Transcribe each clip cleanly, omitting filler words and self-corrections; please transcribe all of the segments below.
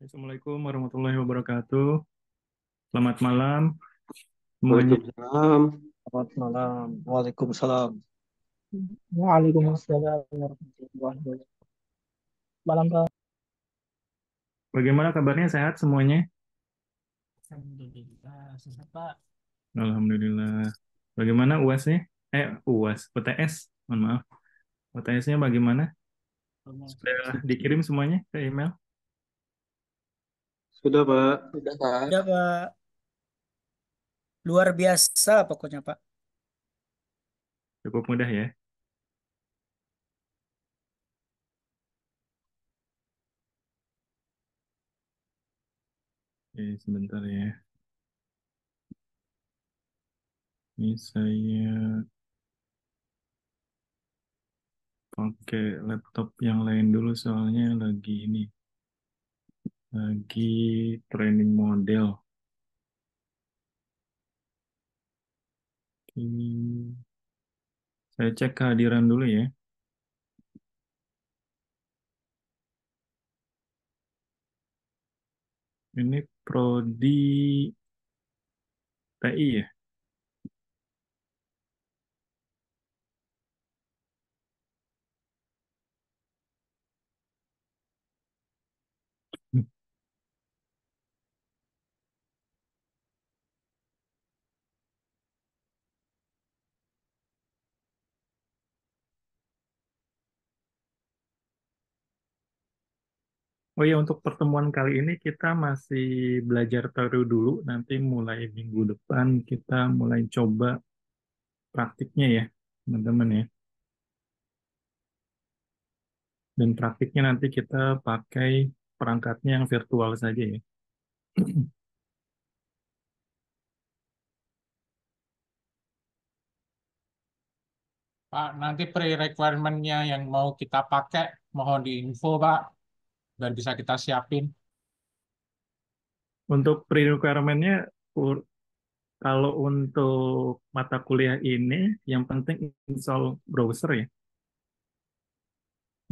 Assalamualaikum warahmatullahi wabarakatuh. Selamat malam semuanya. Waalaikumsalam. Selamat malam. Waalaikumsalam. Waalaikumsalam warahmatullahi wabarakatuh. Malam Pak. Bagaimana kabarnya? Sehat semuanya? Alhamdulillah, sehat Pak. Alhamdulillah. Bagaimana UAS-nya? UAS, UTS. Mohon maaf. UTS-nya bagaimana? Sudah dikirim semuanya ke email? Sudah, Pak. Sudah Pak. Ya Pak, luar biasa pokoknya Pak. Cukup mudah ya. Oke, sebentar ya. Ini saya pakai laptop yang lain dulu soalnya lagi training model. Ini saya cek kehadiran dulu ya. Ini prodi TI ya. Oh ya, untuk pertemuan kali ini kita masih belajar teori dulu. Nanti mulai minggu depan kita mulai coba praktiknya ya, teman-teman ya. Dan praktiknya nanti kita pakai perangkatnya yang virtual saja ya. Pak, nanti pre-requirement-nya yang mau kita pakai, mohon diinfo, Pak, biar bisa kita siapin. Untuk pre-requirement-nya, kalau untuk mata kuliah ini, yang penting install browser ya.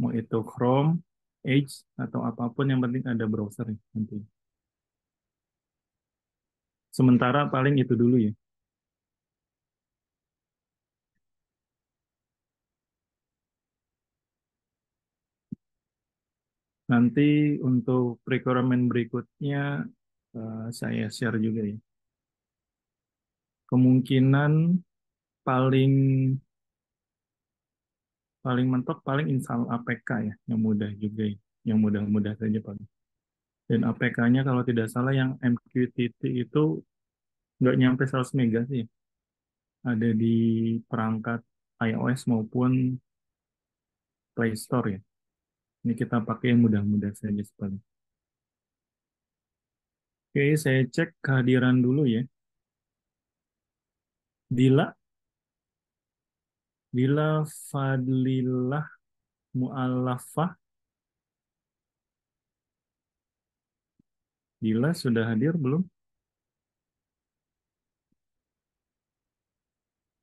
Mau itu Chrome, Edge, atau apapun yang penting ada browser ya nanti. Sementara paling itu dulu ya. Nanti untuk requirement berikutnya saya share juga ya. Kemungkinan paling paling mentok paling install APK ya, yang mudah juga ya. Yang mudah-mudah saja paling. Dan APK-nya kalau tidak salah yang MQTT itu nggak nyampe 100 mega sih. Ada di perangkat iOS maupun Play Store ya. Ini kita pakai yang mudah-mudah saja paling. Oke, saya cek kehadiran dulu ya. Dila, Dila Fadlillah Mu'allafah. Dila sudah hadir belum?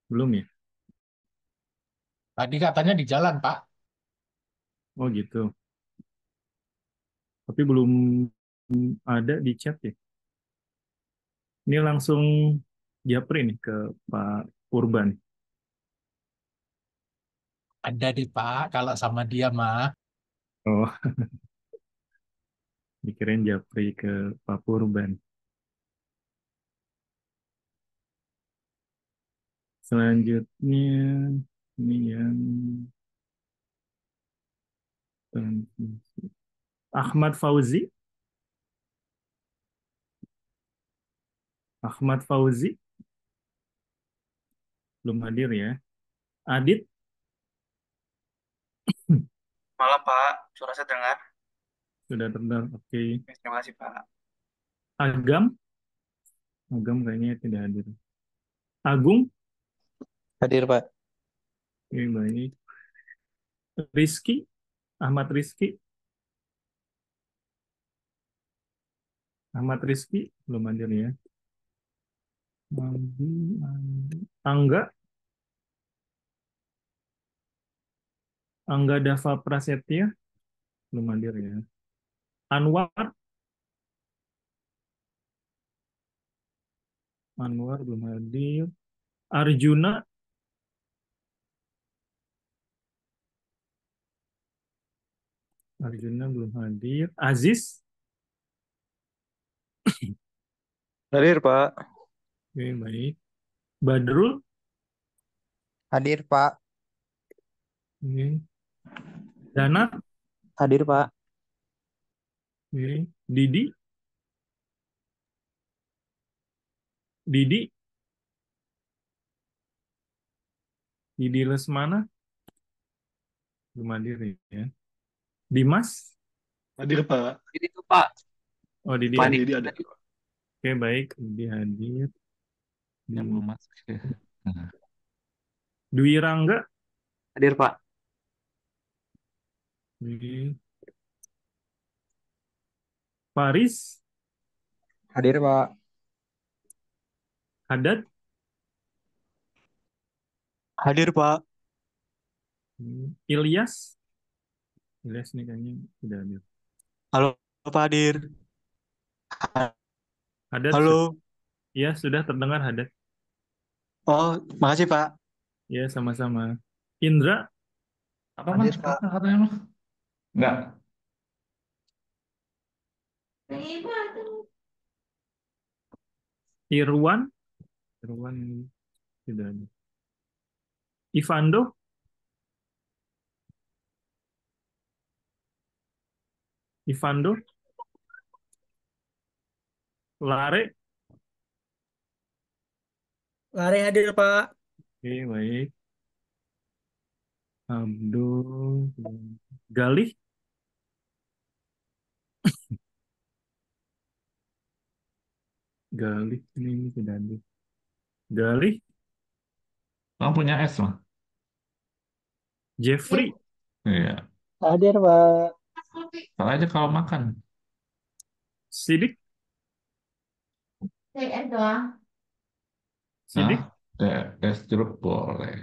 Belum ya? Tadi katanya di jalan, Pak. Oh gitu. Tapi belum ada di chat ya. Ini langsung japri nih ke Pak Purban. Ada di Pak, kalau sama dia mah. Oh, dikirain japri ke Pak Purban. Selanjutnya ini yang Ahmad Fauzi. Ahmad Fauzi belum hadir ya. Adit Malam Pak, suara saya dengar. sudah terdaftar. Oke. Oke, terima kasih Pak. Agam, Agam kayaknya tidak hadir. Agung, Hadir Pak. oke baik. Rizky, Ahmad Rizky, Ahmad Rizky belum hadir ya. Angga, Angga Dava Prasetya belum hadir ya. Anwar, Anwar belum hadir. Arjuna. Arjuna belum hadir. Aziz. Hadir, Pak. Oke, baik. Badrul. Hadir, Pak. Oke. Danat. Hadir, Pak. Oke. Didi. Didi. Didi Lesmana. Belum hadir ya. Dimas. Hadir Pak. Itu, Pak. Oh, Didi Pak hadir. Didi ada. Oke, baik. Didi hadir. Yang belum masuk ya. Dwi Rangga. Hadir, Pak. Oke. Faris. Hadir, Pak. Haddad. Hadir, Pak. Ilyas. Ilyas nih kayaknya sudah hadir. Halo, Pak Hadir. Haddad. Halo. Ya, sudah terdengar Haddad. Oh, makasih, Pak. Ya, sama-sama. Indra. Apa mas? Hadir, Pak. Apa katanya mas? Enggak. Irwan. Irwan tidak ada. Ivando. Ivando. Lare. Lare hadir, Pak. Oke, baik. Abdul. Galih. Galih ini tidak ada. Galih. Kamu punya es mas? Jeffrey. Iya. Hadir Pak. Salah aja kalau makan. Sidik. Sidik. Es jeruk boleh.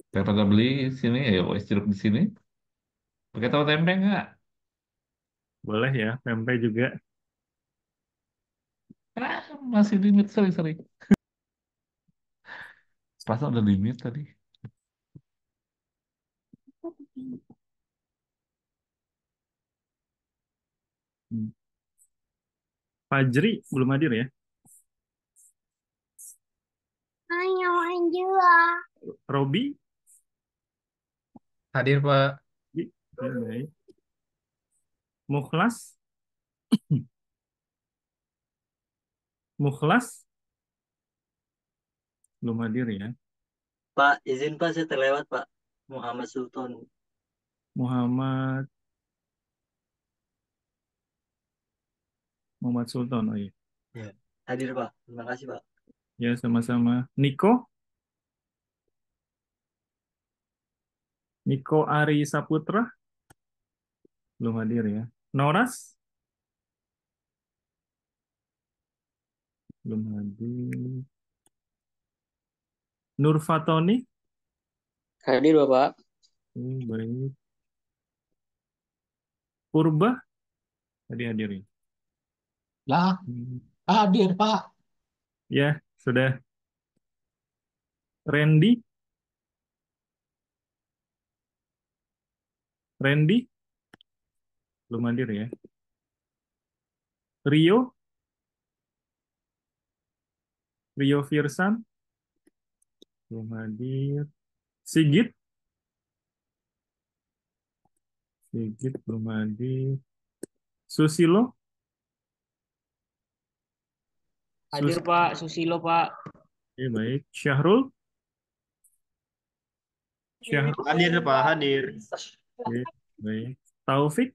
Daripada beli sini ya es jeruk di sini. Pakai tahu tempe nggak? Boleh ya, pempek juga. Ah, masih limit sorry. Perasaan udah limit tadi. Fajri belum hadir ya. Robi. Hadir, Pak. Ya, baik. Mukhlas. Mukhlas belum hadir ya. Pak, izin Pak, saya terlewat Pak. Muhammad Sultan. Muhammad Sultan. Oh iya. Ya, hadir Pak. Terima kasih Pak. Ya, sama-sama. Niko Ari Saputra belum hadir ya. Noras belum hadir. Nur Fatoni. Hadir Bapak. Baik. Purba tadi hadir ya. Lah, hadir Pak. Ya, sudah. Randy belum hadir ya. Rio Firsan belum hadir. Sigit belum hadir. Susilo. Hadir Pak, Susilo Pak. Oke, baik. Syahrul. Hadir Pak, hadir. Oke, baik. Taufik.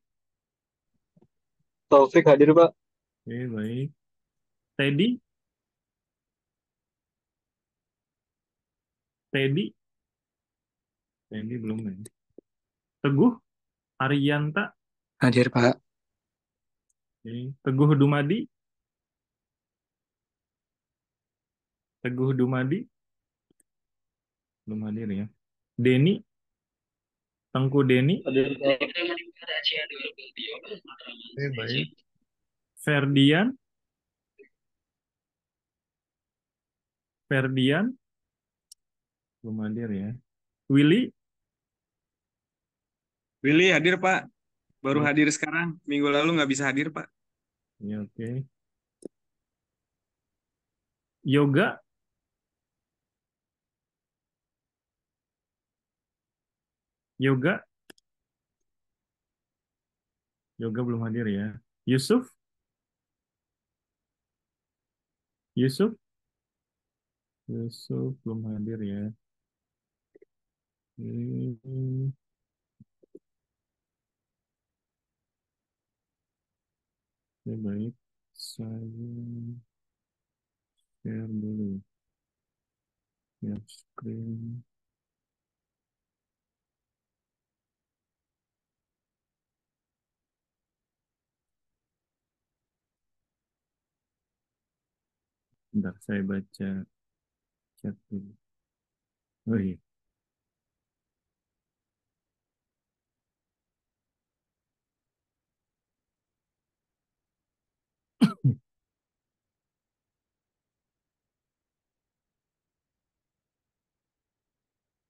Taufik hadir Pak. Oke, baik. Teddy. Belum ya. Teguh Arianta. Hadir, Pak. Oke. Teguh Dumadi. Belum hadir ya. Denny. Tengku Denny. Hadir Pak. Oke, baik. Ferdian. Ferdian, belum hadir ya. Willy, Willy hadir Pak, baru ya, hadir sekarang. Minggu lalu nggak bisa hadir Pak. ya, oke. Yoga, Yoga, Yoga belum hadir ya. Yusuf, Yusuf, Yusuf belum hadir ya. Hmm, oke, baik. Saya share dulu. Share screen. Bentar, saya baca chat dulu. Oh iya.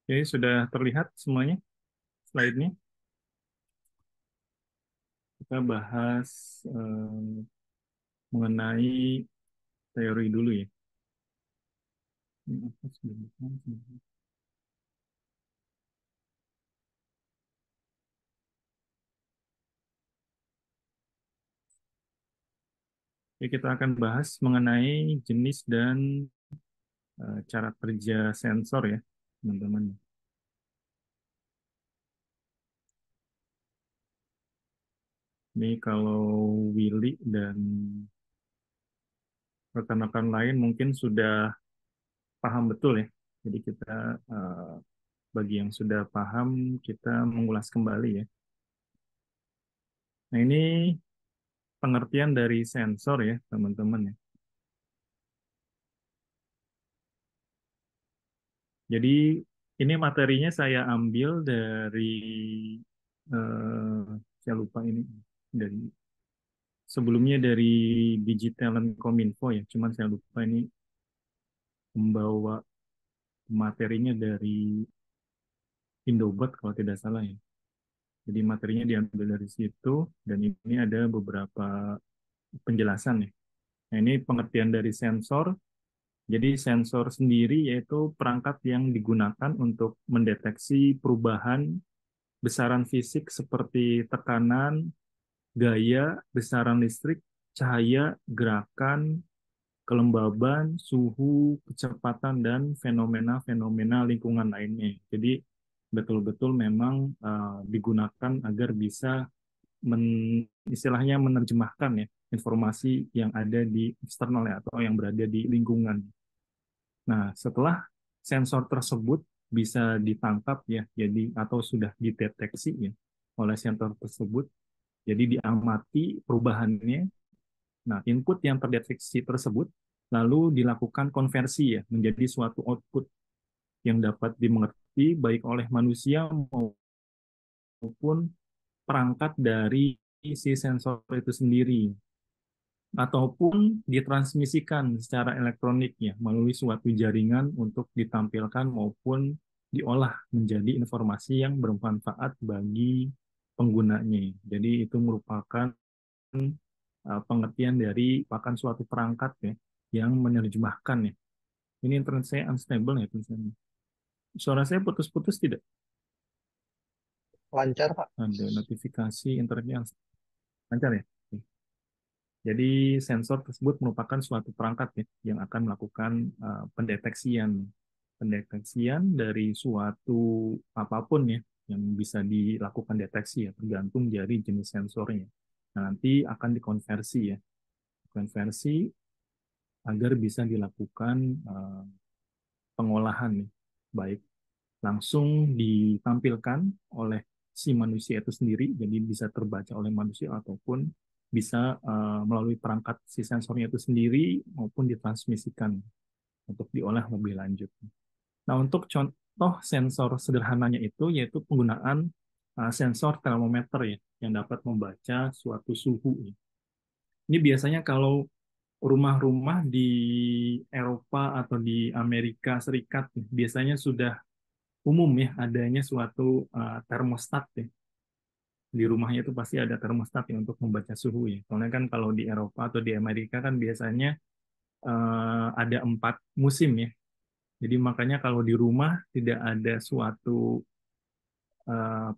Oke, sudah terlihat semuanya slide-nya. Kita bahas mengenai teori dulu ya. Ini apa sebenarnya? Oke, kita akan bahas mengenai jenis dan cara kerja sensor ya, teman-teman. Ini kalau Willy dan rekan-rekan lain mungkin sudah paham betul ya. Jadi kita bagi yang sudah paham kita mengulas kembali ya. Nah ini pengertian dari sensor ya teman-teman ya. Jadi ini materinya saya ambil dari saya lupa ini dari sebelumnya dari Digitalent Kominfo ya. Cuman saya lupa ini membawa materinya dari Indobot kalau tidak salah ya. Jadi materinya diambil dari situ dan ini ada beberapa penjelasan ya. Nah, ini pengertian dari sensor. Jadi sensor sendiri yaitu perangkat yang digunakan untuk mendeteksi perubahan besaran fisik seperti tekanan, gaya, besaran listrik, cahaya, gerakan, kelembaban, suhu, kecepatan, dan fenomena-fenomena lingkungan lainnya. Jadi betul-betul memang digunakan agar bisa istilahnya menerjemahkan ya informasi yang ada di eksternal ya, atau yang berada di lingkungan. Nah, setelah sensor tersebut bisa ditangkap ya, jadi atau sudah dideteksi ya oleh sensor tersebut, jadi diamati perubahannya. Nah, input yang terdeteksi tersebut lalu dilakukan konversi ya menjadi suatu output yang dapat dimengerti baik oleh manusia maupun perangkat dari si sensor itu sendiri, ataupun ditransmisikan secara elektronik ya melalui suatu jaringan untuk ditampilkan maupun diolah menjadi informasi yang bermanfaat bagi penggunanya. Jadi itu merupakan pengertian dari bahkan suatu perangkat ya yang menerjemahkan ya. Ini internet saya unstable ya tulisannya. Suara saya putus-putus tidak? Lancar, Pak. Ada notifikasi internetnya lancar ya? Oke. Jadi sensor tersebut merupakan suatu perangkat ya yang akan melakukan pendeteksian dari suatu apapun ya yang bisa dilakukan deteksi ya tergantung dari jenis sensornya. Nah, nanti akan dikonversi ya, konversi agar bisa dilakukan pengolahan nih, baik langsung ditampilkan oleh si manusia itu sendiri, jadi bisa terbaca oleh manusia ataupun bisa melalui perangkat si sensornya itu sendiri maupun ditransmisikan untuk diolah lebih lanjut. Nah, untuk contoh sensor sederhananya itu yaitu penggunaan sensor termometer ya yang dapat membaca suatu suhu. Ini biasanya kalau rumah-rumah di Eropa atau di Amerika Serikat biasanya sudah umum ya adanya suatu termostat ya. Di rumahnya itu pasti ada termostat ya untuk membaca suhu ya. Soalnya kan kalau di Eropa atau di Amerika kan biasanya ada 4 musim ya. Jadi makanya kalau di rumah tidak ada suatu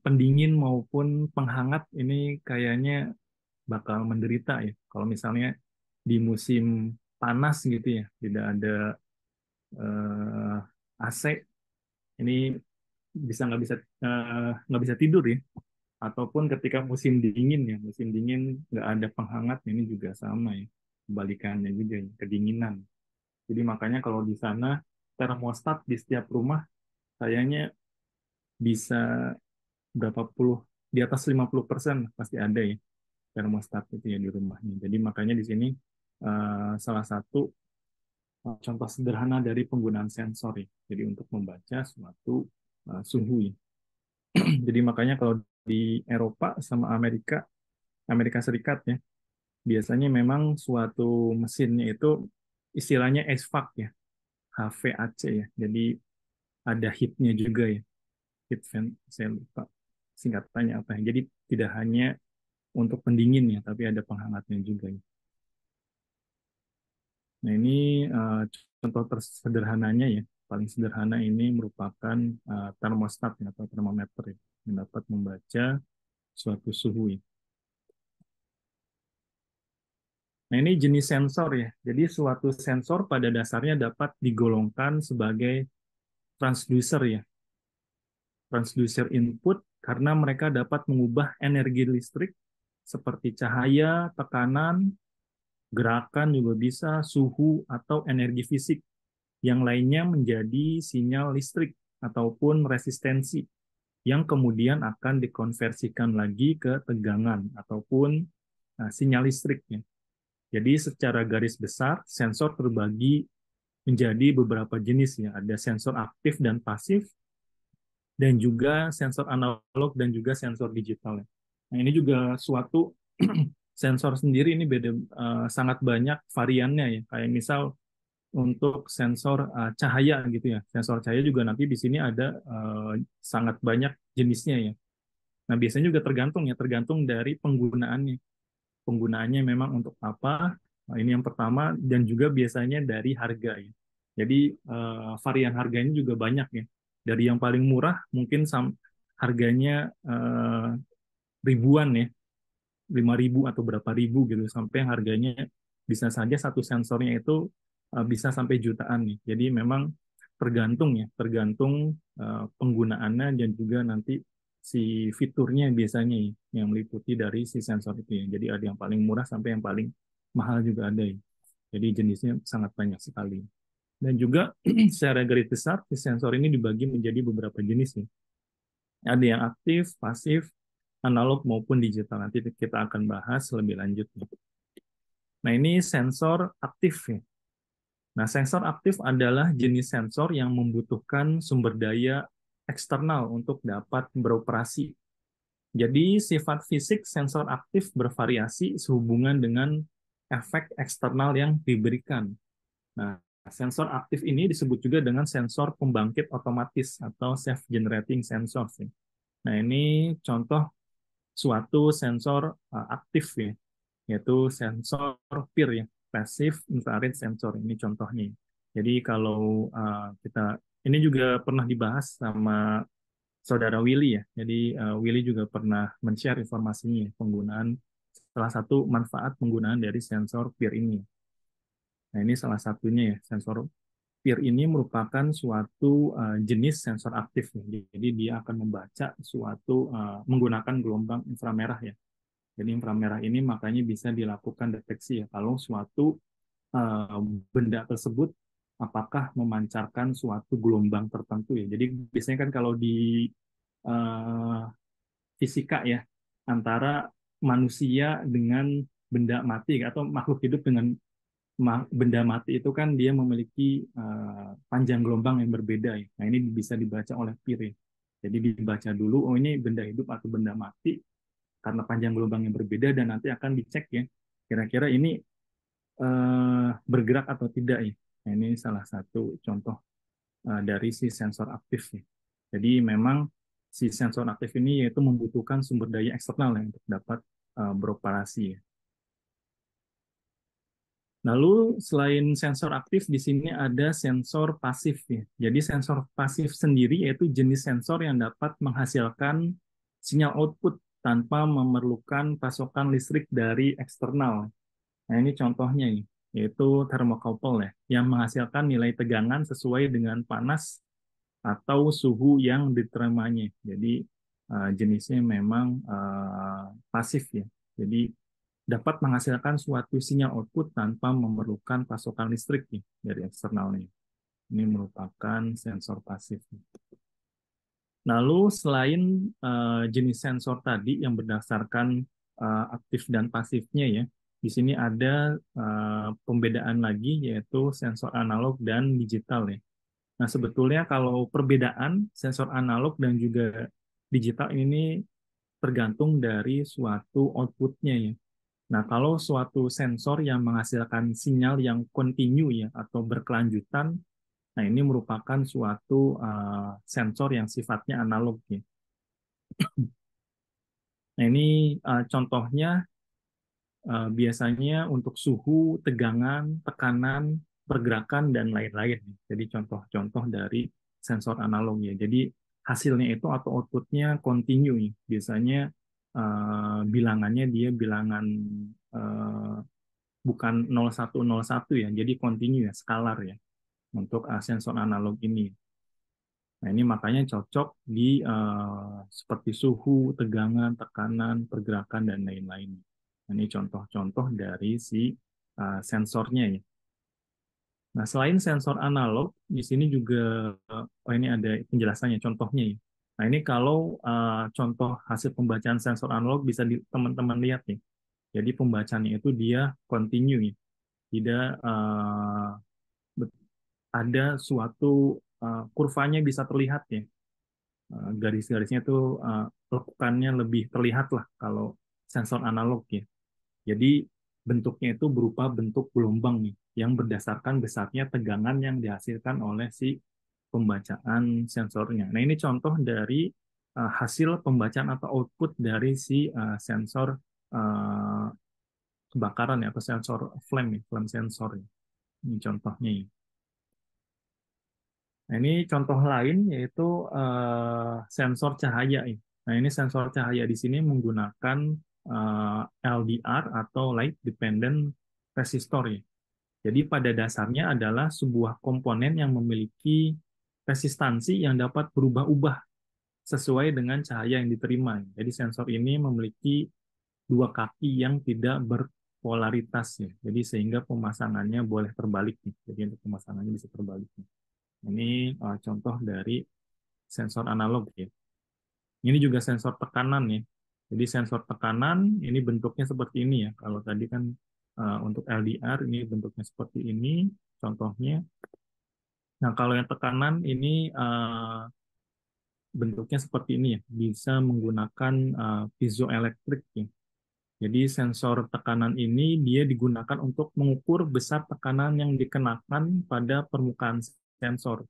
pendingin maupun penghangat ini kayaknya bakal menderita ya. Kalau misalnya di musim panas gitu ya, tidak ada AC, ini nggak bisa tidur ya. Ataupun ketika musim dingin ya, musim dingin nggak ada penghangat ini juga sama ya. Kebalikannya juga ya, kedinginan. Jadi makanya kalau di sana termostat di setiap rumah kayaknya bisa berapa puluh di atas 50% pasti ada ya termostat itu ya di rumahnya. Jadi makanya di sini salah satu contoh sederhana dari penggunaan sensor ya. Jadi untuk membaca suatu suhu ya. Jadi makanya kalau di Eropa sama Amerika Serikat ya, biasanya memang suatu mesinnya itu istilahnya HVAC ya, HVAC ya. Jadi ada heatnya juga ya, heat vent, saya lupa singkatannya apa ya. Jadi tidak hanya untuk pendingin ya, tapi ada penghangatnya juga ya. Nah ini contoh sederhananya ya, paling sederhana ini merupakan termostat ya, atau termometer ya, yang dapat membaca suatu suhu ya. Nah, ini jenis sensor ya. Jadi suatu sensor pada dasarnya dapat digolongkan sebagai transducer ya. Transducer input karena mereka dapat mengubah energi listrik seperti cahaya, tekanan, gerakan juga bisa, suhu, atau energi fisik yang lainnya menjadi sinyal listrik ataupun resistensi yang kemudian akan dikonversikan lagi ke tegangan ataupun sinyal listriknya. Jadi secara garis besar, sensor terbagi menjadi beberapa jenis ya. Ada sensor aktif dan pasif, dan juga sensor analog dan juga sensor digital. Nah ini juga suatu sensor sendiri ini beda sangat banyak variannya ya. Kayak misal untuk sensor cahaya gitu ya. Sensor cahaya juga nanti di sini ada sangat banyak jenisnya ya. Nah biasanya juga tergantung dari penggunaannya. Penggunaannya memang untuk apa. Nah, ini yang pertama, dan juga biasanya dari harga ya. Jadi varian harganya juga banyak ya. Dari yang paling murah mungkin harganya ribuan ya, 5.000 atau berapa ribu gitu, sampai harganya bisa saja satu sensornya itu bisa sampai jutaan nih. Jadi memang tergantung penggunaannya dan juga nanti si fiturnya biasanya ya, yang meliputi dari si sensor itu ya. Jadi ada yang paling murah sampai yang paling mahal juga ada ya. Jadi jenisnya sangat banyak sekali. Dan juga secara garis besar si sensor ini dibagi menjadi beberapa jenis ya. Ada yang aktif, pasif, analog maupun digital. Nanti kita akan bahas lebih lanjut. Nah ini sensor aktif ya. Nah, sensor aktif adalah jenis sensor yang membutuhkan sumber daya eksternal untuk dapat beroperasi. Jadi, sifat fisik sensor aktif bervariasi sehubungan dengan efek eksternal yang diberikan. Nah, sensor aktif ini disebut juga dengan sensor pembangkit otomatis atau self-generating sensors. Nah, ini contoh suatu sensor aktif ya, yaitu sensor PIR ya. Passive Infrared Sensor, ini contohnya. Jadi kalau ini juga pernah dibahas sama saudara Willy ya. Jadi Willy juga pernah men-share informasinya penggunaan salah satu manfaat penggunaan dari sensor PIR ini. Nah ini salah satunya ya, sensor PIR ini merupakan suatu jenis sensor aktif. Jadi dia akan membaca suatu menggunakan gelombang inframerah ya. Jadi inframerah ini makanya bisa dilakukan deteksi ya kalau suatu benda tersebut apakah memancarkan suatu gelombang tertentu ya. Jadi biasanya kan kalau di fisika ya antara manusia dengan benda mati atau makhluk hidup dengan benda mati itu kan dia memiliki panjang gelombang yang berbeda ya. Nah ini bisa dibaca oleh PIR ya. Jadi dibaca dulu, oh ini benda hidup atau benda mati karena panjang gelombang yang berbeda, dan nanti akan dicek ya kira-kira ini bergerak atau tidak ya. Nah, ini salah satu contoh dari si sensor aktif ya. Jadi memang si sensor aktif ini yaitu membutuhkan sumber daya eksternal ya, untuk dapat beroperasi ya. Lalu selain sensor aktif di sini ada sensor pasif ya. Jadi sensor pasif sendiri yaitu jenis sensor yang dapat menghasilkan sinyal output tanpa memerlukan pasokan listrik dari eksternal. Nah, ini contohnya nih, yaitu thermocouple ya, yang menghasilkan nilai tegangan sesuai dengan panas atau suhu yang diterimanya. Jadi jenisnya memang pasif ya. Jadi dapat menghasilkan suatu sinyal output tanpa memerlukan pasokan listrik nih, dari eksternalnya. Ini merupakan sensor pasif. Lalu selain jenis sensor tadi yang berdasarkan aktif dan pasifnya ya, di sini ada pembedaan lagi yaitu sensor analog dan digital ya. Nah, sebetulnya kalau perbedaan sensor analog dan juga digital ini tergantung dari suatu outputnya ya. Nah, kalau suatu sensor yang menghasilkan sinyal yang kontinu ya atau berkelanjutan, nah ini merupakan suatu sensor yang sifatnya analog ya. Nah, ini contohnya biasanya untuk suhu, tegangan, tekanan, pergerakan, dan lain-lain. Jadi contoh-contoh dari sensor analog ya. Jadi hasilnya itu atau outputnya kontinu ya. Biasanya bilangannya dia bilangan bukan 0101 ya, jadi kontinu ya, skalar ya untuk sensor analog ini. Nah, ini makanya cocok di seperti suhu, tegangan, tekanan, pergerakan, dan lain-lain. Nah, ini contoh-contoh dari si sensornya ya. Nah, selain sensor analog, di sini juga ini ada penjelasannya, contohnya ya. Nah, ini kalau contoh hasil pembacaan sensor analog bisa teman-teman lihat nih. Jadi pembacaannya itu dia kontinu ya. Tidak ada suatu kurvanya bisa terlihat ya. Garis-garisnya itu lekukannya lebih terlihat lah kalau sensor analog ya. Jadi bentuknya itu berupa bentuk gelombang nih, yang berdasarkan besarnya tegangan yang dihasilkan oleh si pembacaan sensornya. Nah, ini contoh dari hasil pembacaan atau output dari si sensor kebakaran ya, atau sensor flame, flame sensor. Ini contohnya ya. Nah, ini contoh lain yaitu sensor cahaya. Nah, ini sensor cahaya di sini menggunakan LDR atau Light Dependent Resistor ya. Jadi pada dasarnya adalah sebuah komponen yang memiliki resistansi yang dapat berubah-ubah sesuai dengan cahaya yang diterima. Jadi sensor ini memiliki dua kaki yang tidak berpolaritas ya. Jadi sehingga pemasangannya boleh terbalik nih. Jadi untuk pemasangannya bisa terbalik nih. Ini contoh dari sensor analog ya. Ini juga sensor tekanan ya. Jadi sensor tekanan ini bentuknya seperti ini ya. Kalau tadi kan untuk LDR ini bentuknya seperti ini contohnya. Nah, kalau yang tekanan ini bentuknya seperti ini ya. Bisa menggunakan piezoelektrik ya. Jadi sensor tekanan ini dia digunakan untuk mengukur besar tekanan yang dikenakan pada permukaan sensor.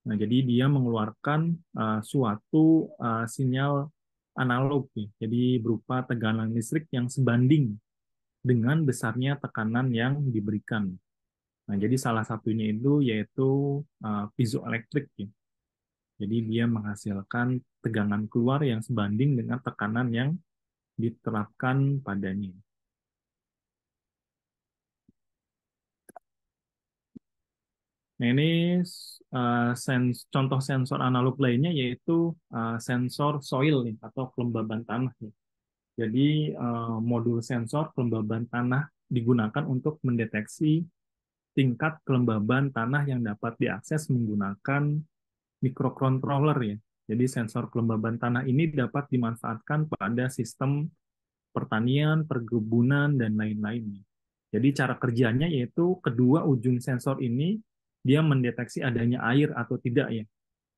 Nah, jadi dia mengeluarkan suatu sinyal analog, ya. Jadi berupa tegangan listrik yang sebanding dengan besarnya tekanan yang diberikan. Nah, jadi salah satunya itu yaitu piezoelektrik. Ya. Jadi dia menghasilkan tegangan keluar yang sebanding dengan tekanan yang diterapkan padanya. Nah, ini contoh sensor analog lainnya yaitu sensor soil nih, atau kelembaban tanah. Nih. Jadi modul sensor kelembaban tanah digunakan untuk mendeteksi tingkat kelembaban tanah yang dapat diakses menggunakan microcontroller ya. Jadi sensor kelembaban tanah ini dapat dimanfaatkan pada sistem pertanian, perkebunan, dan lain-lain. Jadi cara kerjanya yaitu kedua ujung sensor ini dia mendeteksi adanya air atau tidak ya.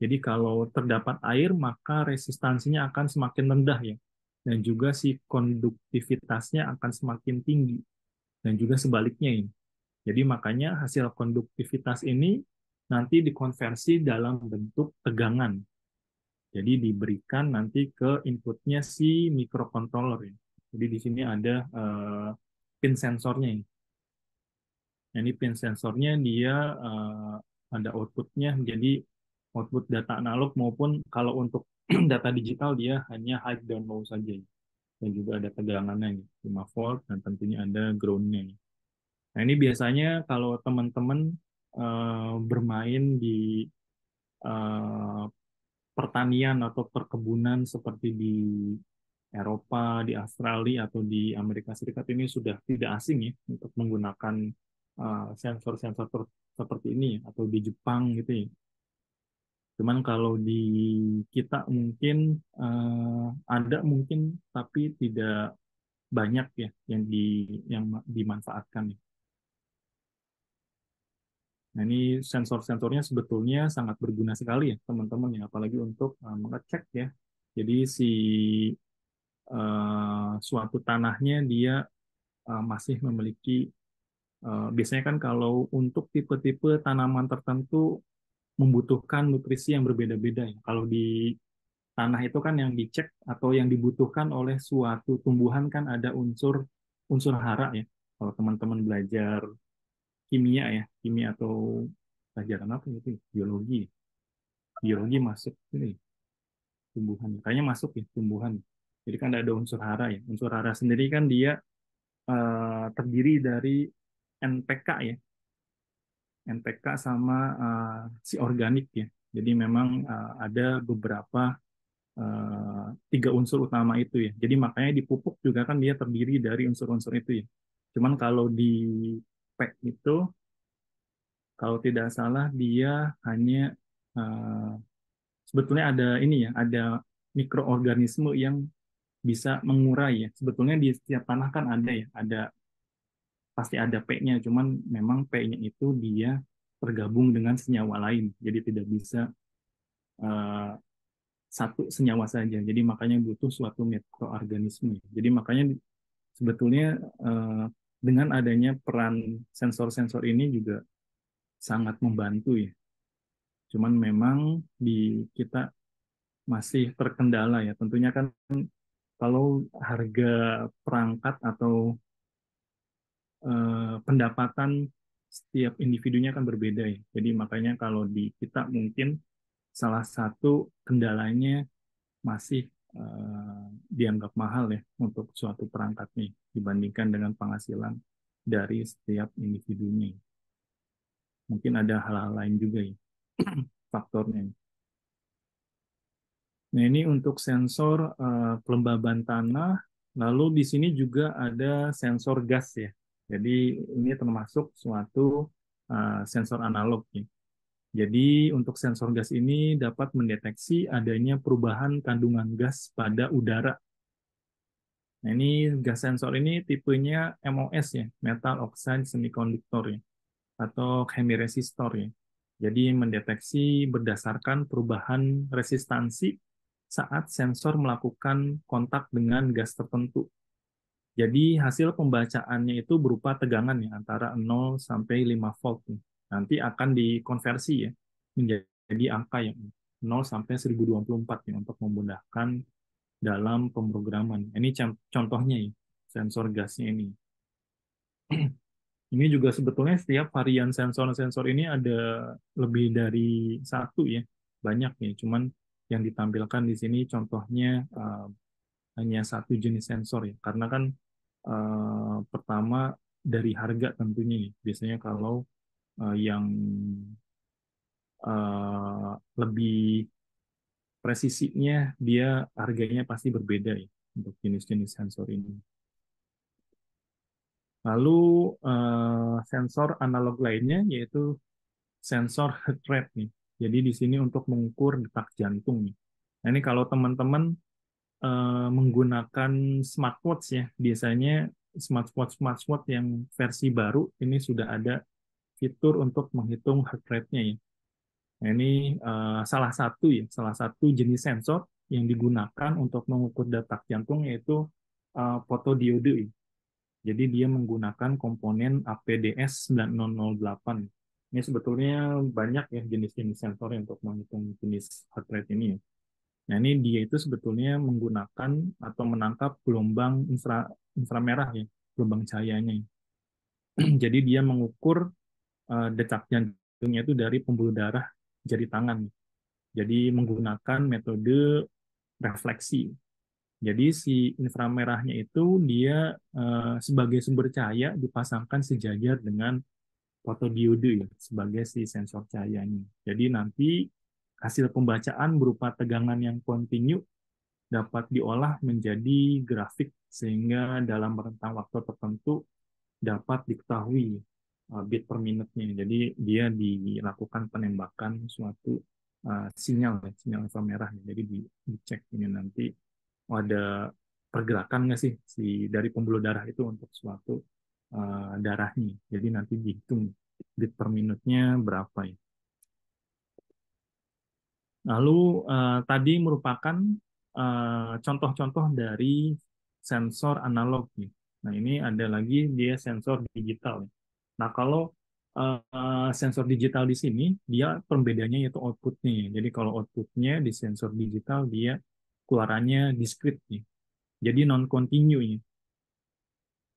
Jadi kalau terdapat air maka resistansinya akan semakin rendah ya. Dan juga si konduktivitasnya akan semakin tinggi. Dan juga sebaliknya ini. Jadi makanya hasil konduktivitas ini nanti dikonversi dalam bentuk tegangan. Jadi diberikan nanti ke inputnya si microcontroller ya. Jadi di sini ada pin sensornya. Nah, ini pin sensornya dia ada outputnya, jadi output data analog maupun kalau untuk data digital dia hanya high dan low saja. Dan juga ada tegangannya, 5 volt, dan tentunya ada ground-nya. Nah, ini biasanya kalau teman-teman bermain di eh, pertanian atau perkebunan seperti di Eropa, di Australia, atau di Amerika Serikat ini sudah tidak asing ya untuk menggunakan sensor-sensor seperti ini atau di Jepang gitu ya. Cuman kalau di kita mungkin ada mungkin tapi tidak banyak ya yang dimanfaatkan. Nah, ini sensor-sensornya sebetulnya sangat berguna sekali ya teman-teman ya, apalagi untuk mengecek ya. Jadi si suatu tanahnya dia masih memiliki biasanya kan kalau untuk tipe-tipe tanaman tertentu membutuhkan nutrisi yang berbeda-beda ya. Kalau di tanah itu kan yang dicek atau yang dibutuhkan oleh suatu tumbuhan kan ada unsur unsur hara ya. Kalau teman-teman belajar kimia ya, kimia atau pelajaran apa itu? Biologi. Biologi masuk ini tumbuhan. Kayaknya masuk ya tumbuhan. Jadi kan ada unsur hara ya. Unsur hara sendiri kan dia terdiri dari NPK ya. NPK sama si organik ya. Jadi memang ada beberapa tiga unsur utama itu ya. Jadi makanya di pupuk juga kan dia terdiri dari unsur-unsur itu ya. Cuman kalau di PEK itu kalau tidak salah dia hanya eh, sebetulnya ada ini ya, ada mikroorganisme yang bisa mengurai ya. Sebetulnya di setiap tanah kan ada ya, ada pasti ada P-nya, cuman memang P-nya itu dia tergabung dengan senyawa lain, jadi tidak bisa eh, satu senyawa saja. Jadi makanya butuh suatu mikroorganisme. Jadi makanya sebetulnya dengan adanya peran sensor-sensor ini juga sangat membantu ya. Cuman memang di kita masih terkendala ya. Tentunya kan kalau harga perangkat atau pendapatan setiap individunya kan berbeda ya. Jadi makanya kalau di kita mungkin salah satu kendalanya masih dianggap mahal ya untuk suatu perangkat nih dibandingkan dengan penghasilan dari setiap individunya. Mungkin ada hal-hal lain juga ya faktornya. Nah, ini untuk sensor kelembaban tanah. Lalu di sini juga ada sensor gas ya. Jadi ini termasuk suatu sensor analog ya. Jadi untuk sensor gas ini dapat mendeteksi adanya perubahan kandungan gas pada udara. Nah, ini gas sensor ini tipenya MOS ya, metal oxide semiconductor ya, atau chemiresistor ya. Jadi mendeteksi berdasarkan perubahan resistansi saat sensor melakukan kontak dengan gas tertentu. Jadi hasil pembacaannya itu berupa tegangan ya, antara 0 sampai 5 volt. Nanti akan dikonversi ya menjadi angka yang 0 sampai 1024 ya, untuk memudahkan dalam pemrograman. Ini contohnya ya, sensor gasnya ini. Ini juga sebetulnya setiap varian sensor-sensor ini ada lebih dari satu ya, banyak ya. Cuman yang ditampilkan di sini contohnya hanya satu jenis sensor ya, karena kan pertama dari harga tentunya ya. Biasanya kalau yang lebih presisinya dia harganya pasti berbeda ya untuk jenis-jenis sensor ini. Lalu sensor analog lainnya yaitu sensor heart rate nih. Jadi di sini untuk mengukur detak jantung nih. Nah, ini kalau teman-teman menggunakan smartwatch ya, biasanya smartwatch yang versi baru ini sudah ada fitur untuk menghitung heart rate-nya ya. Nah, ini salah satu jenis sensor yang digunakan untuk mengukur detak jantung yaitu fotodiode. Jadi dia menggunakan komponen APDS 9008. Ini sebetulnya banyak ya jenis-jenis sensor untuk menghitung jenis heart rate ini ya. Nah, ini dia itu sebetulnya menggunakan atau menangkap gelombang inframerah ya, gelombang cahayanya. Jadi dia mengukur detak jantungnya itu dari pembuluh darah jari tangan. Jadi menggunakan metode refleksi. Jadi si inframerahnya itu dia sebagai sumber cahaya dipasangkan sejajar dengan fotodiode ya, sebagai si sensor cahayanya. Jadi nanti hasil pembacaan berupa tegangan yang kontinu dapat diolah menjadi grafik sehingga dalam rentang waktu tertentu dapat diketahui bit per minute-nya. Jadi dia dilakukan penembakan suatu sinyal inframerah. Jadi dicek ini nanti ada pergerakan nggak sih dari pembuluh darah itu untuk suatu darahnya. Jadi nanti dihitung bit per minute-nya berapa ya. Lalu tadi merupakan contoh-contoh dari sensor analog nih. Nah, ini ada lagi dia sensor digital. Nah, kalau sensor digital di sini, dia perbedaannya yaitu output-nya. Jadi kalau output-nya di sensor digital, dia keluarannya discrete nih. Jadi non-continue.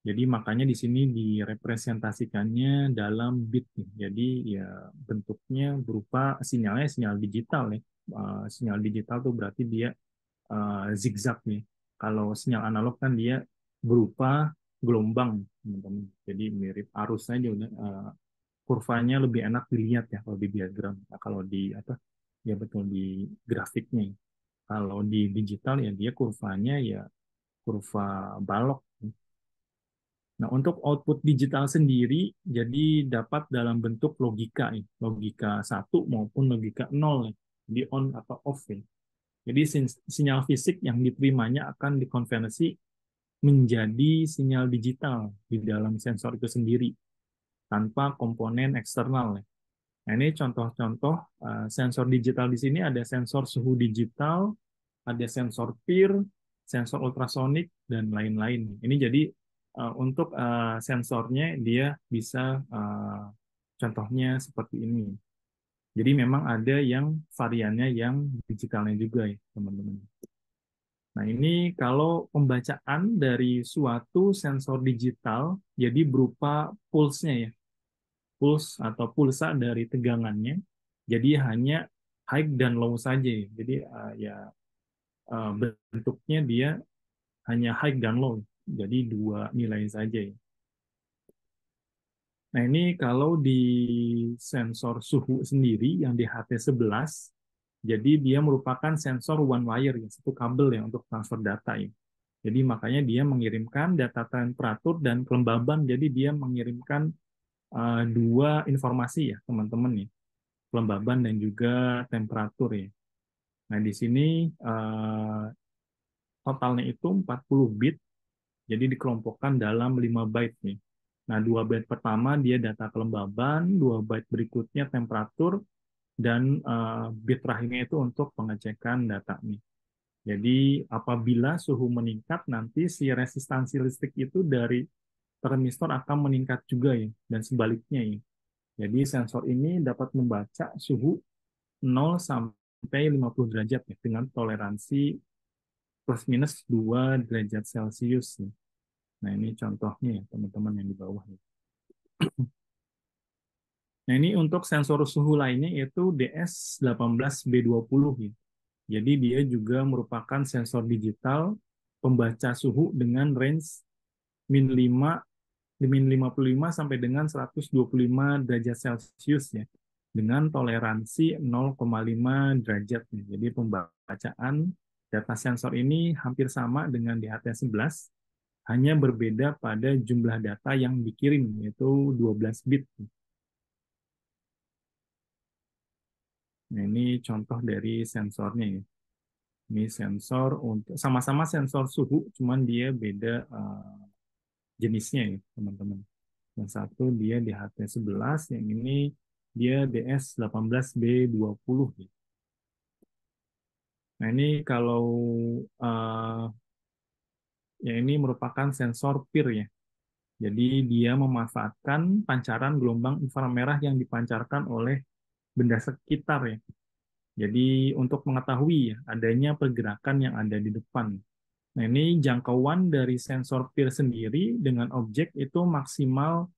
Jadi makanya di sini direpresentasikannya dalam bit nih. Jadi ya bentuknya berupa sinyalnya sinyal digital ya. Sinyal digital tuh berarti dia zigzag nih. Kalau sinyal analog kan dia berupa gelombang, teman-teman. Jadi mirip arus aja udah kurvanya lebih enak dilihat ya kalau di diagram. Nah, kalau di apa? Ya betul di grafiknya. Kalau di digital ya dia kurvanya ya kurva balok. Nah, untuk output digital sendiri jadi dapat dalam bentuk logika ya. Logika 1 maupun logika 0 ya. Di on atau off ya. Jadi sinyal fisik yang diterimanya akan dikonversi menjadi sinyal digital di dalam sensor itu sendiri tanpa komponen eksternal. Nah, ini contoh-contoh sensor digital di sini ada sensor suhu digital, ada sensor PIR, sensor ultrasonik, dan lain-lain. Ini jadi untuk sensornya dia bisa contohnya seperti ini. Jadi memang ada yang variannya yang digitalnya juga ya, teman-teman. Nah, ini kalau pembacaan dari suatu sensor digital, jadi berupa pulse-nya ya. Pulse atau pulsa dari tegangannya, jadi hanya high dan low saja ya. Jadi bentuknya dia hanya high dan low, jadi dua nilai saja ya. Nah, ini kalau di sensor suhu sendiri yang di HT11, jadi dia merupakan sensor one wire, ya, satu kabel ya untuk transfer data ya. Jadi makanya dia mengirimkan data temperatur dan kelembaban, jadi dia mengirimkan dua informasi ya teman-teman ya, kelembaban dan juga temperatur ya. Nah, di sini totalnya itu 40 bit, jadi dikelompokkan dalam 5 byte nih. Nah, 2 byte pertama dia data kelembaban, 2 byte berikutnya temperatur, dan bit terakhirnya itu untuk pengecekan data nih. Jadi apabila suhu meningkat, nanti si resistansi listrik itu dari termistor akan meningkat juga ya, dan sebaliknya ya. Jadi sensor ini dapat membaca suhu 0 sampai 50 derajat ya, dengan toleransi plus minus 2 derajat Celcius ya. Nah, ini contohnya ya, teman-teman yang di bawah ya. Nah, ini untuk sensor suhu lainnya yaitu DS18B20 ya. Jadi dia juga merupakan sensor digital pembaca suhu dengan range min 55 sampai dengan 125 derajat Celcius ya. Dengan toleransi 0,5 derajat ya. Jadi pembacaan data sensor ini hampir sama dengan di HT11, hanya berbeda pada jumlah data yang dikirim yaitu 12 bit. Nah, ini contoh dari sensornya ya. Ini sensor untuk sama-sama sensor suhu, cuman dia beda jenisnya ya, teman-teman. Yang satu dia di HT11, yang ini dia DS18B20 ya. Nah, ini kalau ya ini merupakan sensor PIR ya. Jadi dia memanfaatkan pancaran gelombang inframerah yang dipancarkan oleh benda sekitar ya. Jadi untuk mengetahui ya, adanya pergerakan yang ada di depan. Nah, ini jangkauan dari sensor peer sendiri dengan objek itu maksimal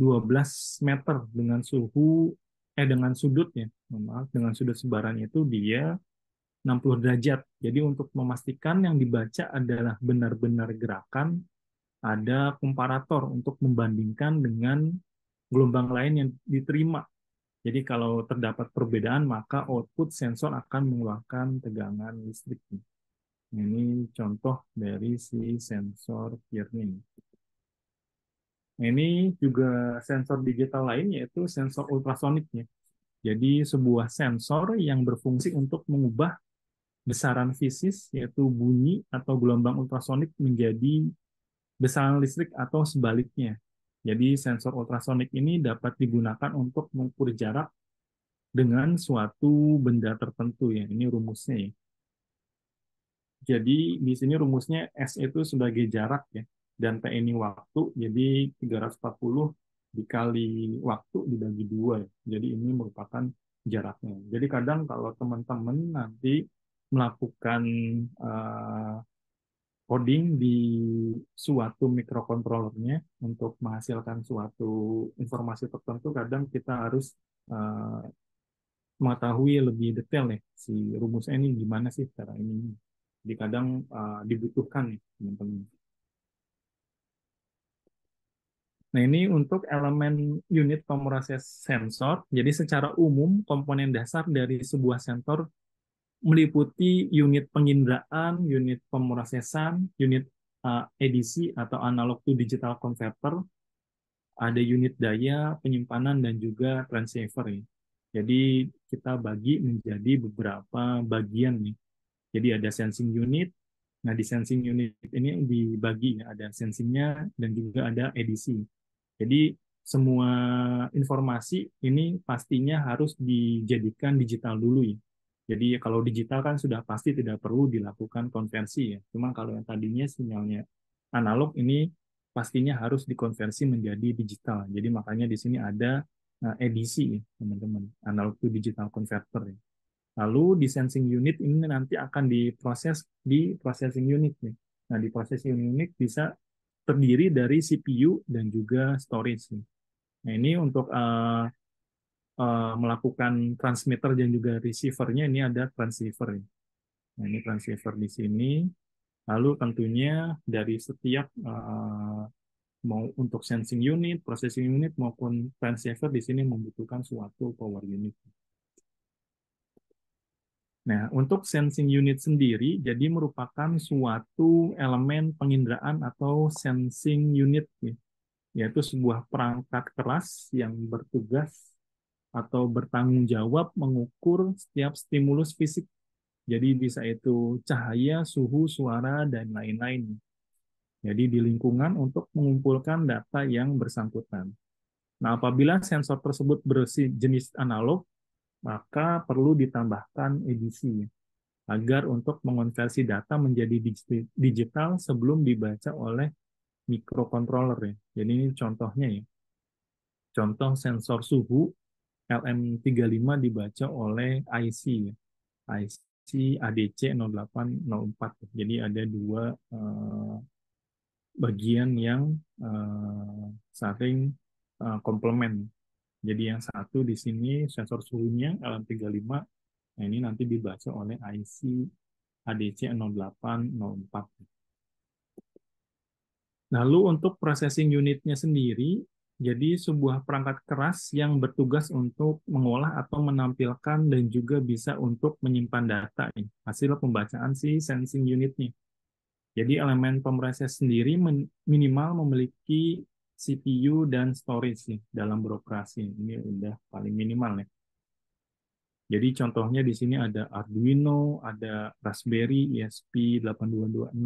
12 meter dengan sudut ya. Maaf, dengan sudut sebaran itu dia 60 derajat. Jadi untuk memastikan yang dibaca adalah benar-benar gerakan, ada komparator untuk membandingkan dengan gelombang lain yang diterima. Jadi kalau terdapat perbedaan, maka output sensor akan mengeluarkan tegangan listrik. Ini contoh dari si sensor Kearney. Ini juga sensor digital lain, yaitu sensor ultrasonik. Jadi sebuah sensor yang berfungsi untuk mengubah besaran fisis, yaitu bunyi atau gelombang ultrasonik menjadi besaran listrik atau sebaliknya. Jadi sensor ultrasonik ini dapat digunakan untuk mengukur jarak dengan suatu benda tertentu ya. Ini rumusnya ya. Jadi di sini rumusnya S itu sebagai jarak ya, dan T ini waktu. Jadi 340 dikali waktu dibagi 2 ya. Jadi ini merupakan jaraknya. Jadi kadang kalau teman-teman nanti melakukan coding di suatu microcontrollernya untuk menghasilkan suatu informasi tertentu, kadang kita harus uh, mengetahui lebih detail nih si rumusnya ini gimana sih cara ini. Jadi kadang dibutuhkan nih teman-teman. Nah ini untuk elemen unit pemroses sensor. Jadi secara umum komponen dasar dari sebuah sensor meliputi unit penginderaan, unit pemrosesan, unit ADC atau analog to digital converter, ada unit daya, penyimpanan, dan juga transceiver. Ya. Jadi kita bagi menjadi beberapa bagian nih. Jadi ada sensing unit. Nah di sensing unit ini dibagi, ya. Ada sensingnya dan juga ada ADC. Jadi semua informasi ini pastinya harus dijadikan digital dulu ya. Jadi kalau digital kan sudah pasti tidak perlu dilakukan konversi ya. Cuma kalau yang tadinya sinyalnya analog ini pastinya harus dikonversi menjadi digital. Jadi makanya di sini ada EDC ya, teman-teman, analog to digital converter ya. Lalu di sensing unit ini nanti akan diproses di processing unit nih. Nah, di processing unit bisa terdiri dari CPU dan juga storage nih. Nah, ini untuk melakukan transmitter dan juga receiver-nya ini ada transceiver. Nah, ini transceiver di sini. Lalu tentunya dari setiap mau untuk sensing unit, processing unit maupun transceiver di sini membutuhkan suatu power unit. Nah, untuk sensing unit sendiri jadi merupakan suatu elemen penginderaan atau sensing unit, yaitu sebuah perangkat keras yang bertugas atau bertanggung jawab mengukur setiap stimulus fisik. Jadi bisa itu cahaya, suhu, suara, dan lain-lain. Jadi di lingkungan untuk mengumpulkan data yang bersangkutan. Nah, apabila sensor tersebut berjenis analog, maka perlu ditambahkan edisi agar untuk mengonversi data menjadi digital sebelum dibaca oleh microcontroller ya. Jadi ini contohnya ya. Contoh sensor suhu LM35 dibaca oleh IC ya. IC ADC 0804. Jadi ada dua bagian yang saling komplement. Jadi yang satu di sini sensor suhunya LM35, nah ini nanti dibaca oleh IC ADC 0804. Lalu untuk processing unitnya sendiri, jadi sebuah perangkat keras yang bertugas untuk mengolah atau menampilkan dan juga bisa untuk menyimpan data hasil pembacaan si sensing unitnya. Jadi elemen pemroses sendiri minimal memiliki CPU dan storage nih dalam beroperasi. Ini udah paling minimal ya. Jadi contohnya di sini ada Arduino, ada Raspberry, ESP8226,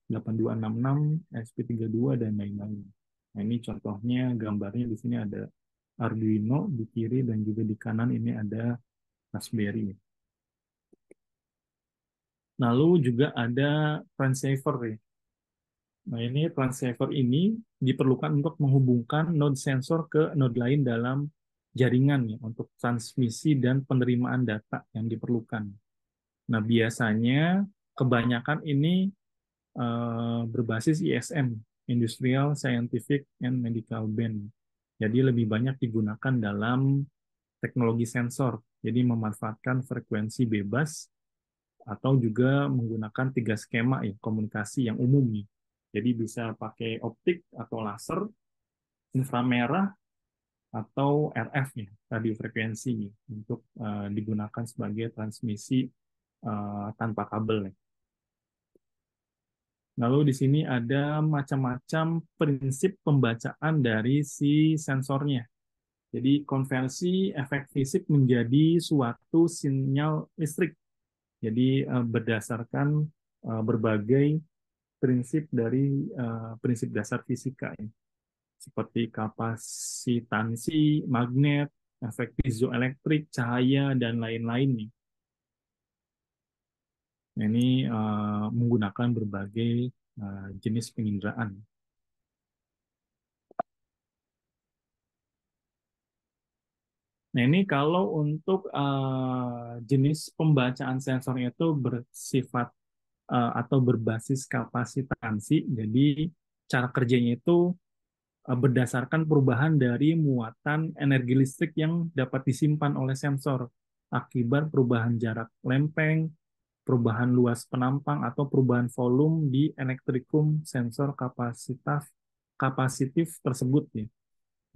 8266, ESP32 dan lain-lain. Nah, ini contohnya gambarnya di sini ada Arduino di kiri dan juga di kanan ini ada Raspberry. Lalu juga ada transceiver ya. Nah, ini transceiver ini diperlukan untuk menghubungkan node sensor ke node lain dalam jaringan ya, untuk transmisi dan penerimaan data yang diperlukan. Nah, biasanya kebanyakan ini berbasis ISM, Industrial, Scientific, and Medical Band. Jadi lebih banyak digunakan dalam teknologi sensor. Jadi memanfaatkan frekuensi bebas atau juga menggunakan 3 skema ya, komunikasi yang umum nih. Jadi bisa pakai optik atau laser, inframerah, atau RF ya, radio frekuensi ya, untuk digunakan sebagai transmisi tanpa kabel ya. Lalu di sini ada macam-macam prinsip pembacaan dari si sensornya. Jadi konversi efek fisik menjadi suatu sinyal listrik. Jadi berdasarkan berbagai prinsip dari prinsip dasar fisika ya, seperti kapasitansi, magnet, efek piezoelektrik, cahaya, dan lain-lain. Nah, ini menggunakan berbagai jenis penginderaan. Nah, ini kalau untuk jenis pembacaan sensornya itu bersifat atau berbasis kapasitansi, jadi cara kerjanya itu berdasarkan perubahan dari muatan energi listrik yang dapat disimpan oleh sensor akibat perubahan jarak lempeng, perubahan luas penampang, atau perubahan volume di elektrikum sensor kapasitif tersebut ya.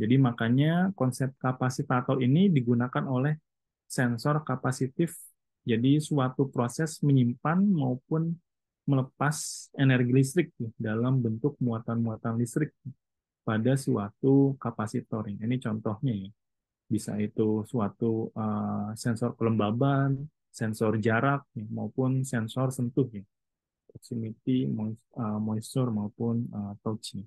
Jadi makanya konsep kapasitator ini digunakan oleh sensor kapasitif. Jadi suatu proses menyimpan maupun melepas energi listrik ya, dalam bentuk muatan-muatan listrik pada suatu kapasitor. Ini contohnya ya. Bisa itu suatu sensor kelembaban, sensor jarak ya, maupun sensor sentuh ya, proximity, moisture maupun touch.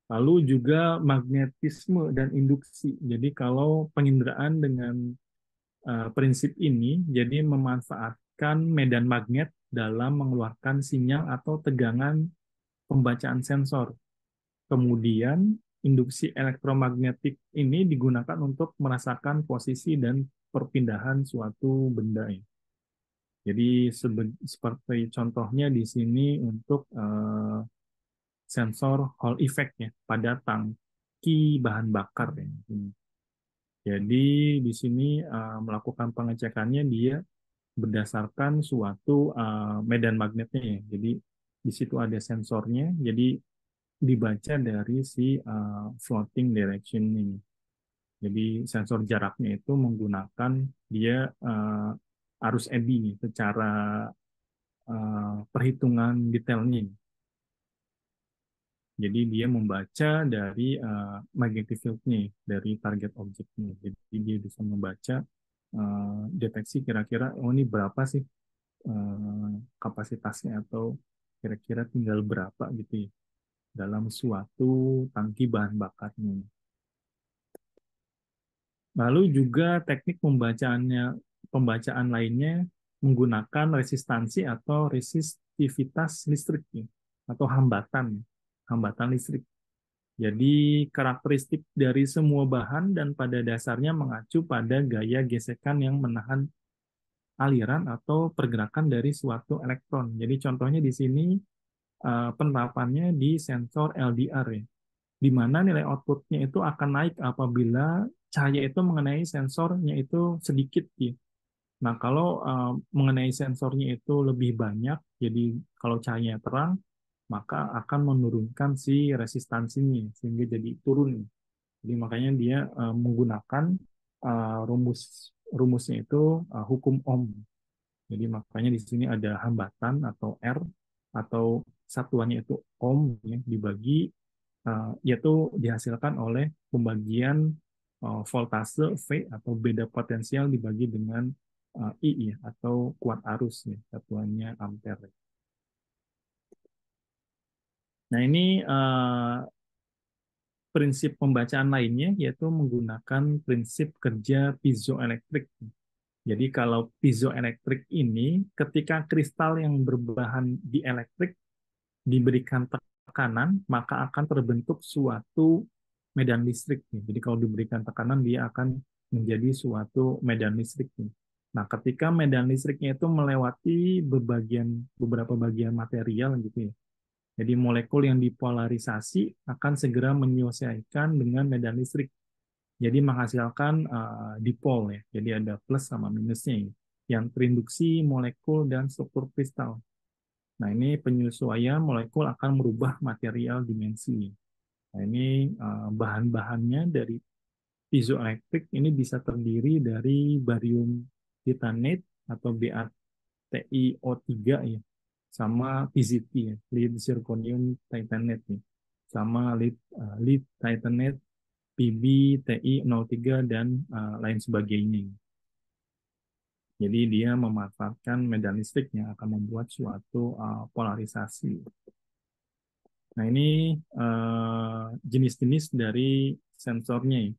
Lalu juga magnetisme dan induksi. Jadi kalau penginderaan dengan prinsip ini, jadi memanfaatkan medan magnet dalam mengeluarkan sinyal atau tegangan pembacaan sensor. Kemudian induksi elektromagnetik ini digunakan untuk merasakan posisi dan perpindahan suatu benda. Jadi seperti contohnya di sini untuk sensor Hall effect ya pada tangki bahan bakar ya. Jadi di sini melakukan pengecekannya dia berdasarkan suatu medan magnetnya ya. Jadi di situ ada sensornya. Jadi dibaca dari si floating direction ini. Jadi sensor jaraknya itu menggunakan dia arus eddy secara perhitungan detailnya. Jadi dia membaca dari magnetic field-nya, dari target objeknya. Jadi dia bisa membaca deteksi kira-kira, oh ini berapa sih kapasitasnya, atau kira-kira tinggal berapa gitu ya, dalam suatu tangki bahan bakarnya. Lalu juga teknik pembacaan lainnya menggunakan resistansi atau resistivitas listrik ya, atau hambatan listrik. Jadi karakteristik dari semua bahan dan pada dasarnya mengacu pada gaya gesekan yang menahan aliran atau pergerakan dari suatu elektron. Jadi contohnya di sini penerapannya di sensor LDR ya, di mana nilai outputnya itu akan naik apabila cahaya itu mengenai sensornya itu sedikit ya. Nah, kalau mengenai sensornya itu lebih banyak, jadi kalau cahayanya terang, maka akan menurunkan si resistansinya sehingga jadi turun. Jadi makanya dia menggunakan rumusnya itu hukum Ohm. Jadi makanya di sini ada hambatan atau R, atau satuannya itu Ohm ya, dibagi yaitu dihasilkan oleh pembagian voltase V atau beda potensial dibagi dengan I ya, atau kuat arus ya, satuannya ampere. Nah, ini prinsip pembacaan lainnya yaitu menggunakan prinsip kerja piezoelektrik. Jadi kalau piezoelektrik ini, ketika kristal yang berbahan dielektrik diberikan tekanan, maka akan terbentuk suatu medan listrik. Jadi kalau diberikan tekanan, dia akan menjadi suatu medan listrik. Nah, ketika medan listriknya itu melewati beberapa bagian material gitu ya. Jadi molekul yang dipolarisasi akan segera menyelesaikan dengan medan listrik. Jadi menghasilkan dipol ya. Jadi ada plus sama minusnya ini, yang terinduksi molekul dan struktur kristal. Nah, ini penyesuaian molekul akan merubah material dimensi. Nah, ini bahan-bahannya dari piezoelektrik ini bisa terdiri dari barium titanate atau BaTiO3 ya, sama PZT ya, lead zirconium titanate ya, sama lead titanate PbTi03 dan lain sebagainya. Jadi dia memanfaatkan medan listrik yang akan membuat suatu polarisasi. Nah, ini jenis-jenis dari sensornya.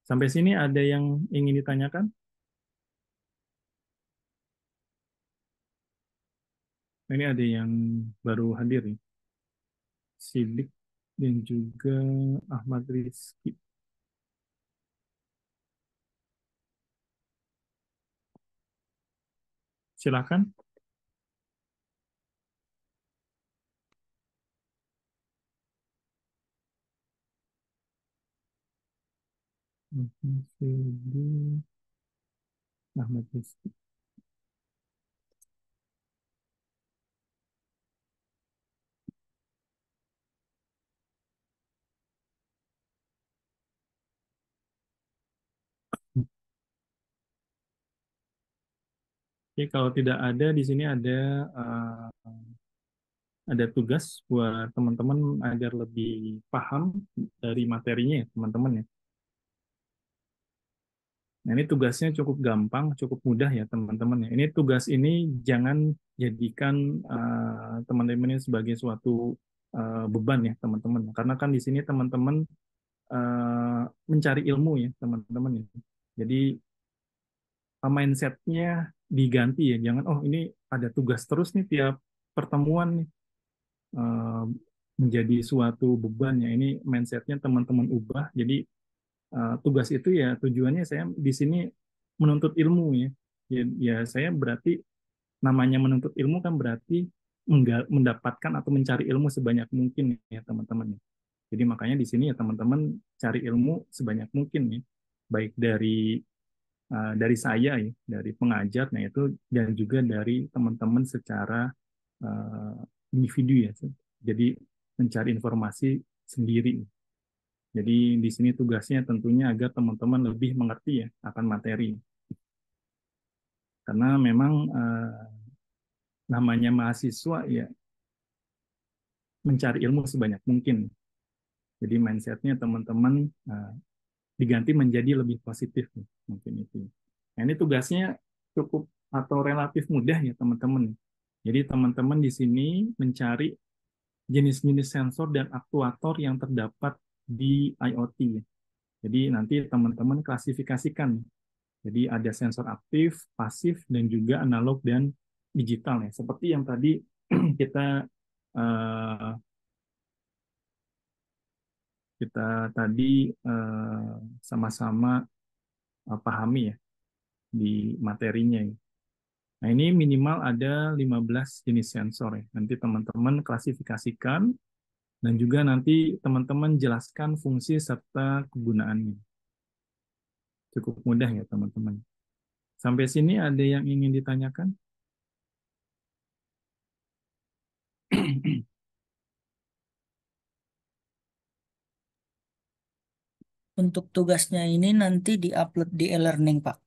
Sampai sini ada yang ingin ditanyakan? Ini ada yang baru hadir nih. Sidik dan juga Ahmad Rizky. Silakan. Ahmad Rizky. Oke, kalau tidak ada di sini ada tugas buat teman-teman agar lebih paham dari materinya ya, teman-teman ya. Nah, ini tugasnya cukup gampang, cukup mudah ya teman-teman ya. Ini tugas ini jangan jadikan teman-teman ini sebagai suatu beban ya teman-teman. Karena kan di sini teman-teman mencari ilmu ya teman-teman ya. Jadi mindsetnya diganti ya. Jangan oh ini ada tugas terus nih tiap pertemuan nih eh, menjadi suatu beban ya. Ini mindsetnya teman-teman ubah. Jadi tugas itu ya tujuannya saya di sini menuntut ilmu ya. Ya saya berarti namanya menuntut ilmu kan berarti mendapatkan atau mencari ilmu sebanyak mungkin ya teman-teman. Jadi makanya di sini ya teman-teman cari ilmu sebanyak mungkin ya. Baik dari saya ya, dari pengajar, nah itu dan juga dari teman-teman secara uh, individu ya. Jadi mencari informasi sendiri. Jadi di sini tugasnya tentunya agar teman-teman lebih mengerti ya akan materi. Karena memang namanya mahasiswa ya mencari ilmu sebanyak mungkin. Jadi mindsetnya teman-teman diganti menjadi lebih positif mungkin itu. Nah, ini tugasnya cukup atau relatif mudah ya teman-teman. Jadi teman-teman di sini mencari jenis-jenis sensor dan aktuator yang terdapat di IoT. Jadi nanti teman-teman klasifikasikan. Jadi ada sensor aktif, pasif, dan juga analog dan digital ya. Seperti yang tadi kita uh, sama-sama pahami ya di materinya. Nah, ini minimal ada 15 jenis sensor ya. Nanti teman-teman klasifikasikan dan juga nanti teman-teman jelaskan fungsi serta kegunaannya. Cukup mudah ya teman-teman. Sampai sini ada yang ingin ditanyakan? Untuk tugasnya ini nanti diupload di e-learning, Pak.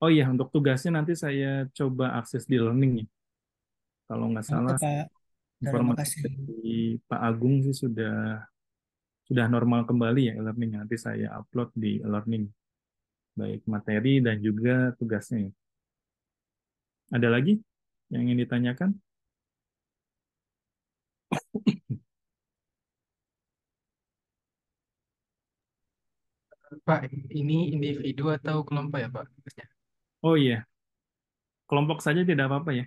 Oh iya, untuk tugasnya nanti saya coba akses di learning ya. Kalau nggak Oke, salah, Pak. Terima informasi kasih. dari Pak Agung sih sudah normal kembali ya e-learning. Nanti saya upload di e-learning. Baik materi dan juga tugasnya. Ada lagi yang ingin ditanyakan? Pak, ini individu atau kelompok ya, Pak? Oh iya, kelompok saja tidak apa-apa ya.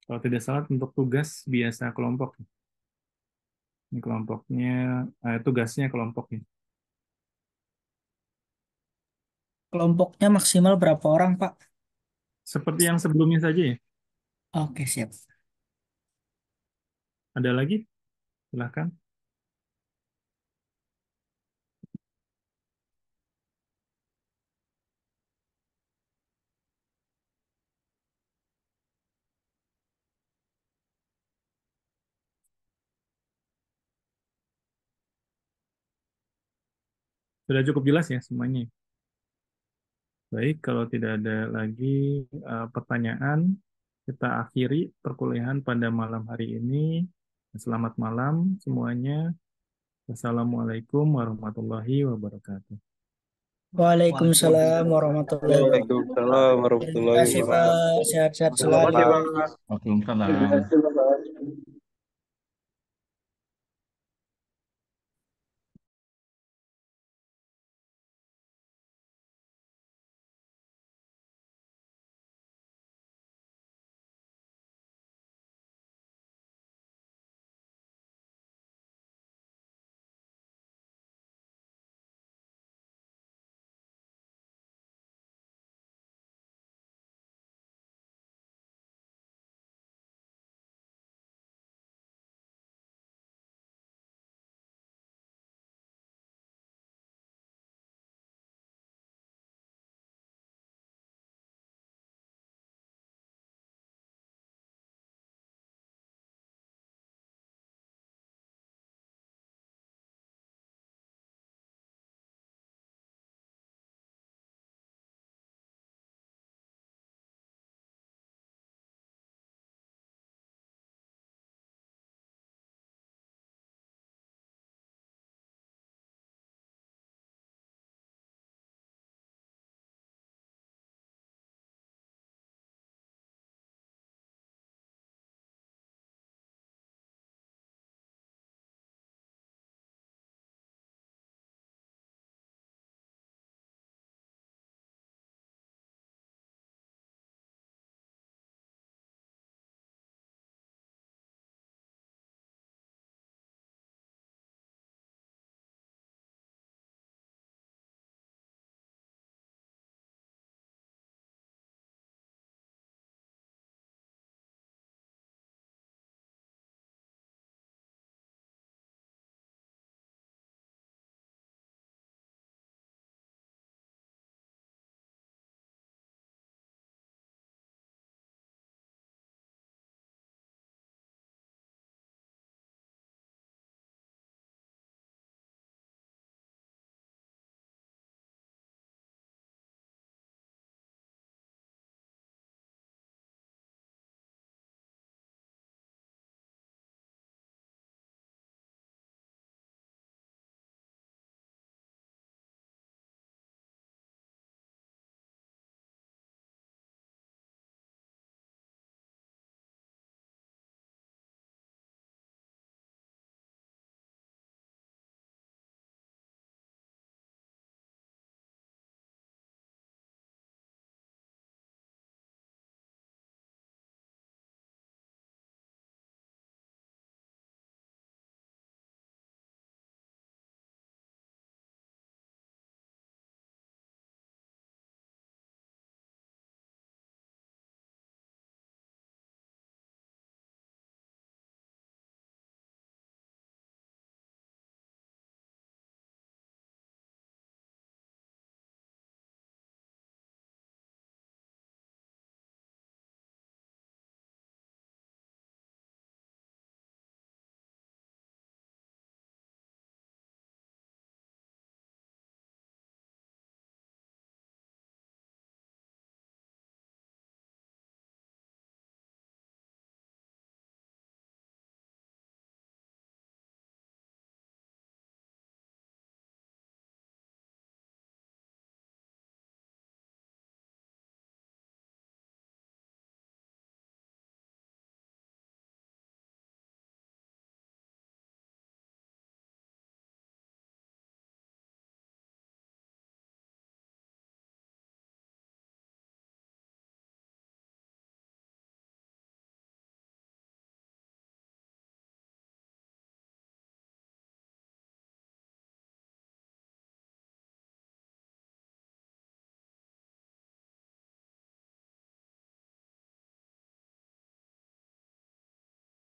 Kalau tidak salah untuk tugas biasa kelompok. Ini kelompoknya, tugasnya kelompok ya. Kelompoknya maksimal berapa orang, Pak? Seperti yang sebelumnya saja ya. Oke, siap. Ada lagi? Silahkan. Sudah cukup jelas ya semuanya. Baik, kalau tidak ada lagi pertanyaan, kita akhiri perkuliahan pada malam hari ini. Selamat malam semuanya. Wassalamualaikum warahmatullahi wabarakatuh. Waalaikumsalam warahmatullahi wabarakatuh. Waalaikumsalam Terima warahmatullahi kasih, wabarakatuh. Pak. Sehat-sehat Selamat selalu. ya, Pak. Waalaikumsalam.